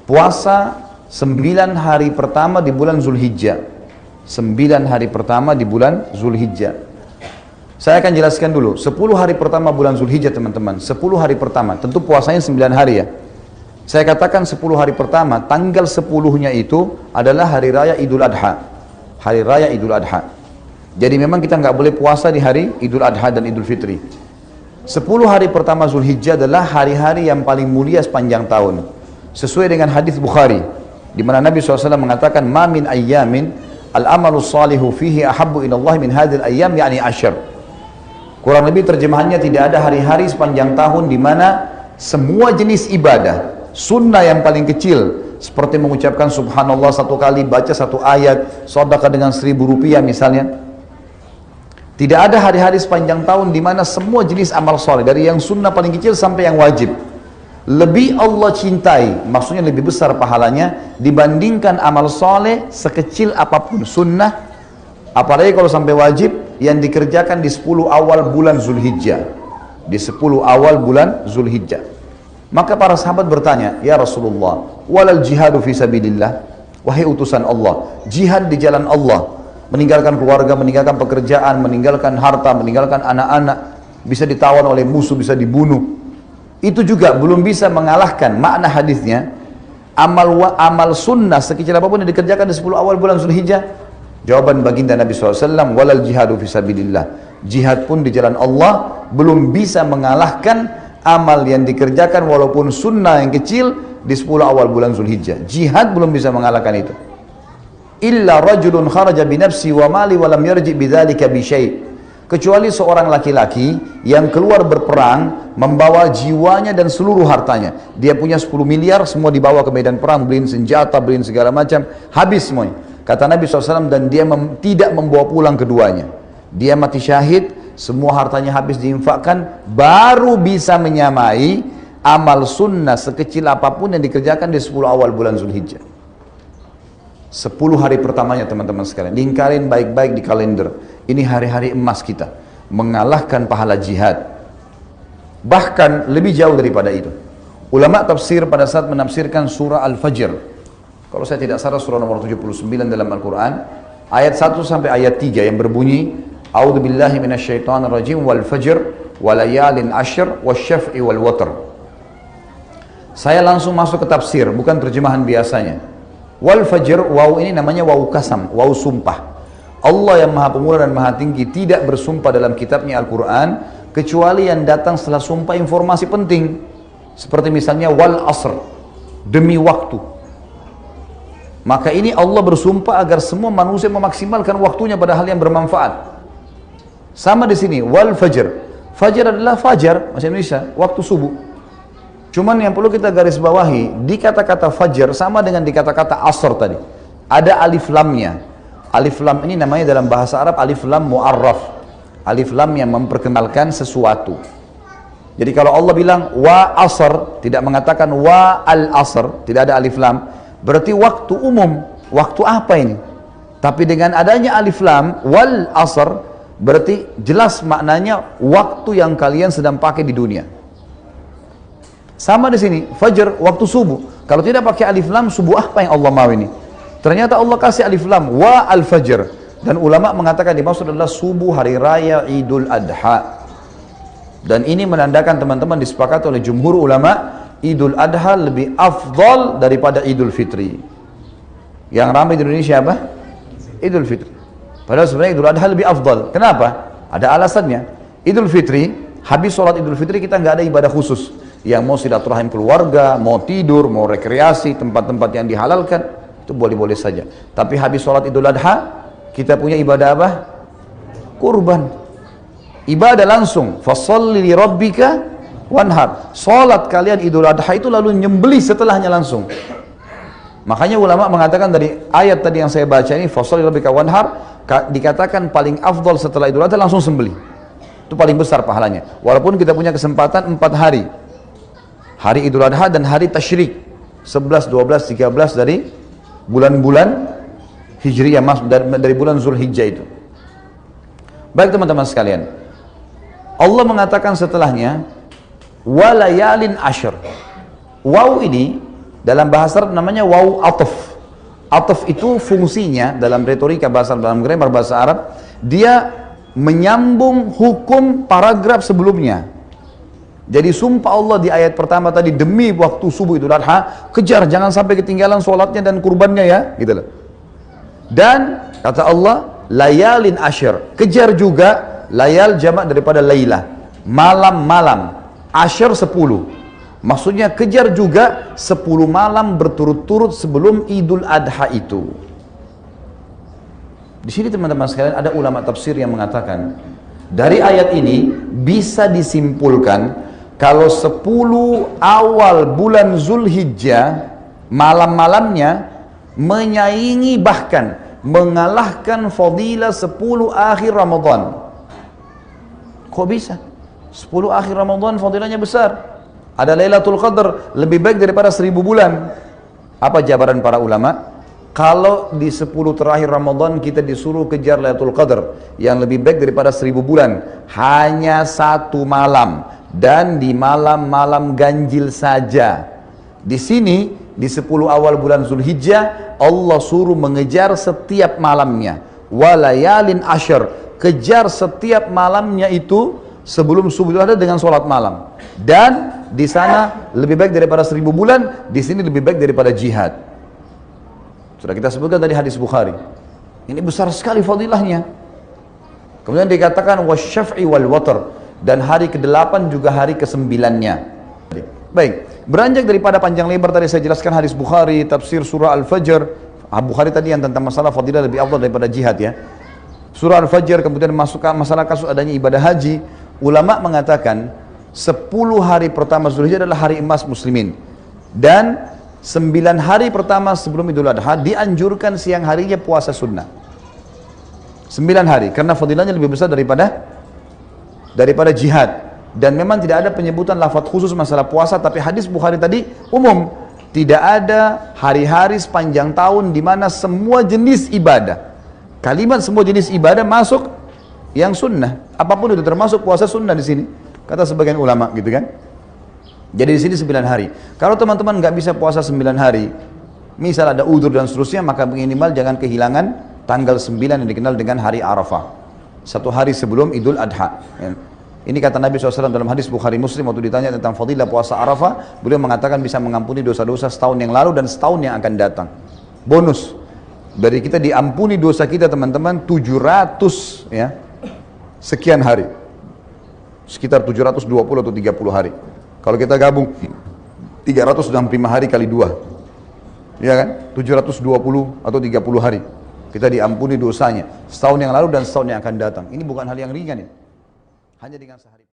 puasa 9 hari pertama di bulan Zulhijjah. 9 hari pertama di bulan Zulhijjah. Saya akan jelaskan dulu, 10 hari pertama bulan Zulhijjah teman-teman, 10 hari pertama, tentu puasanya 9 hari ya. Saya katakan 10 hari pertama, tanggal 10-nya itu adalah hari raya Idul Adha. Hari raya Idul Adha. Jadi memang kita nggak boleh puasa di hari Idul Adha dan Idul Fitri. 10 hari pertama Zulhijjah adalah hari-hari yang paling mulia sepanjang tahun. Sesuai dengan hadis Bukhari, di mana Nabi SAW mengatakan, "Ma min ayyamin al-amalu salihu fihi ahabbu ila Allah min hadhil ayyam yakni asyr." Kurang lebih terjemahannya, tidak ada hari-hari sepanjang tahun di mana semua jenis ibadah, sunnah yang paling kecil, seperti mengucapkan subhanallah 1 kali, baca 1 ayat, sedekah dengan 1.000 rupiah misalnya. Tidak ada hari-hari sepanjang tahun di mana semua jenis amal soleh, dari yang sunnah paling kecil sampai yang wajib, lebih Allah cintai, maksudnya lebih besar pahalanya dibandingkan amal soleh sekecil apapun sunnah, apalagi kalau sampai wajib, yang dikerjakan di 10 awal bulan Zulhijjah. Di 10 awal bulan Zulhijjah. Maka para sahabat bertanya, "Ya Rasulullah, walal jihadu fi sabilillah?" Wahai utusan Allah, jihad di jalan Allah, meninggalkan keluarga, meninggalkan pekerjaan, meninggalkan harta, meninggalkan anak-anak, bisa ditawan oleh musuh, bisa dibunuh. Itu juga belum bisa mengalahkan makna hadisnya. Amal sunnah sekecil apapun yang dikerjakan di 10 awal bulan Zulhijjah. Jawaban baginda Nabi SAW, walal jihadu fisabilillah. Jihad pun di jalan Allah belum bisa mengalahkan amal yang dikerjakan walaupun sunnah yang kecil di 10 awal bulan Zulhijjah. Jihad belum bisa mengalahkan itu. Illa rajulun kharaja binafsi wa mali wa lam yarji bidzalika bi syai'. Kecuali seorang laki-laki yang keluar berperang membawa jiwanya dan seluruh hartanya. Dia punya 10 miliar, semua dibawa ke medan perang, beliin senjata, beliin segala macam, habis semuanya. Kata Nabi SAW, dan dia tidak membawa pulang keduanya. Dia mati syahid, semua hartanya habis diinfakkan, baru bisa menyamai amal sunnah sekecil apapun yang dikerjakan di 10 awal bulan Zulhijjah. 10 hari pertamanya teman-teman sekalian, lingkarin baik-baik di kalender. Ini hari-hari emas kita, mengalahkan pahala jihad. Bahkan lebih jauh daripada itu. Ulama tafsir pada saat menafsirkan surah Al-Fajr, kalau saya tidak salah surah nomor 79 dalam Al-Quran, ayat 1 sampai ayat 3 yang berbunyi, A'udzu billahi minasyaitonir rajim wal fajr walayalin ashr wasyaf'i wal watr. Saya langsung masuk ke tafsir, bukan terjemahan biasanya. Wal fajr, waw ini namanya waw kasam, waw sumpah. Allah yang maha pemurah dan maha tinggi tidak bersumpah dalam kitabnya Al-Quran kecuali yang datang setelah sumpah informasi penting. Seperti misalnya wal asr, demi waktu. Maka ini Allah bersumpah agar semua manusia memaksimalkan waktunya pada hal yang bermanfaat. Sama di sini, wal fajr. Fajr adalah fajar, bahasa Indonesia, waktu subuh. Cuman yang perlu kita garis bawahi, di kata-kata fajr sama dengan di kata-kata asr tadi. Ada alif lamnya. Alif lam ini namanya dalam bahasa Arab alif lam mu'arraf. Alif lam yang memperkenalkan sesuatu. Jadi kalau Allah bilang wa asr, tidak mengatakan wa al asr, tidak ada alif lam, berarti waktu umum. Waktu apa ini? Tapi dengan adanya alif lam wal asr, berarti jelas maknanya waktu yang kalian sedang pakai di dunia. Sama di sini, fajr, waktu subuh. Kalau tidak pakai alif lam, subuh apa yang Allah mau ini? Ternyata Allah kasih alif lam wa al fajr, dan ulama mengatakan dimaksud adalah subuh hari raya Idul Adha. Dan ini menandakan teman-teman disepakati oleh jumhur ulama, Idul Adha lebih afdal daripada Idul Fitri. Yang ramai di Indonesia apa? Idul Fitri. Padahal sebenarnya Idul Adha lebih afdal. Kenapa? Ada alasannya. Idul Fitri, habis sholat Idul Fitri kita nggak ada ibadah khusus. Yang mau silaturahim keluarga, mau tidur, mau rekreasi, tempat-tempat yang dihalalkan, itu boleh-boleh saja. Tapi habis sholat Idul Adha, kita punya ibadah apa? Kurban. Ibadah langsung. Fasholli li rabbika wanhar. Salat kalian Idul Adha itu lalu nyembelih setelahnya langsung. Makanya ulama mengatakan dari ayat tadi yang saya baca ini, fasholli li rabbika wanhar, dikatakan paling afdal setelah Idul Adha langsung sembelih. Itu paling besar pahalanya. Walaupun kita punya kesempatan 4 hari. Hari Idul Adha dan hari Tasyrik. 11, 12, 13 dari bulan-bulan Hijriyah, dari bulan Zulhijjah itu. Baik teman-teman sekalian. Allah mengatakan setelahnya walayalin ashr. Waw ini Dalam bahasa Arab namanya waw ataf. Ataf itu fungsinya dalam retorika bahasa, dalam grammar bahasa Arab, dia menyambung hukum paragraf sebelumnya. Jadi sumpah Allah di ayat pertama tadi, demi waktu subuh Idul Adha, kejar jangan sampai ketinggalan sholatnya dan kurbannya ya, gitu loh. Dan kata Allah, layalin asyr, kejar juga, layal jamak daripada laylah, malam-malam, asyr 10. Maksudnya kejar juga 10 malam berturut-turut sebelum Idul Adha itu. Di sini teman-teman sekalian ada ulama tafsir yang mengatakan dari ayat ini bisa disimpulkan kalau 10 awal bulan Zulhijjah malam-malamnya menyaingi bahkan mengalahkan fadilah 10 akhir Ramadan. Kok bisa? 10 akhir Ramadan fadilahnya besar. Ada Lailatul Qadar lebih baik daripada 1000 bulan. Apa jawaban para ulama? Kalau di 10 terakhir Ramadan kita disuruh kejar Lailatul Qadar yang lebih baik daripada 1000 bulan, hanya 1 malam dan di malam-malam ganjil saja. Di sini di 10 awal bulan Zulhijjah Allah suruh mengejar setiap malamnya. Walayalin asyr, kejar setiap malamnya itu sebelum subuh ada dengan sholat malam. Dan di sana lebih baik daripada 1000 bulan, di sini lebih baik daripada jihad. Sudah kita sebutkan tadi hadis Bukhari. Ini besar sekali fadilahnya. Kemudian dikatakan wasyaf'i wal watr, dan hari ke-8 juga hari ke-9-nya. Baik, beranjak daripada panjang lebar tadi saya jelaskan hadis Bukhari, tafsir surah Al-Fajr. Bukhari tadi yang tentang masalah fadilah lebih afdal daripada jihad ya. Surah Al-Fajr, kemudian masukkan masalah kasus adanya ibadah haji. Ulama mengatakan 10 hari pertama Zulhijjah adalah hari emas muslimin, dan 9 hari pertama sebelum Idul Adha dianjurkan siang harinya puasa sunnah. 9 hari karena fadilahnya lebih besar daripada jihad. Dan memang tidak ada penyebutan lafaz khusus masalah puasa, tapi hadis Bukhari tadi umum. Tidak ada hari-hari sepanjang tahun di mana semua jenis ibadah, kalimat semua jenis ibadah masuk yang sunnah. Apapun itu termasuk puasa sunnah di sini. Kata sebagian ulama gitu kan. Jadi di sini 9 hari. Kalau teman-teman nggak bisa puasa 9 hari, misal ada udzur dan seterusnya, maka minimal jangan kehilangan tanggal 9 yang dikenal dengan hari Arafah. 1 hari sebelum Idul Adha. Ya. Ini kata Nabi SAW dalam hadis Bukhari Muslim waktu ditanya tentang fadilah puasa Arafah, beliau mengatakan bisa mengampuni dosa-dosa setahun yang lalu dan setahun yang akan datang. Bonus dari kita diampuni dosa kita teman-teman 700 ya sekian hari, sekitar 720 atau 30 hari. Kalau kita gabung 365 hari kali 2, ya kan, 720 atau 30 hari kita diampuni dosanya setahun yang lalu dan setahun yang akan datang. Ini bukan hal yang ringan ini. Hanya dengan sehari.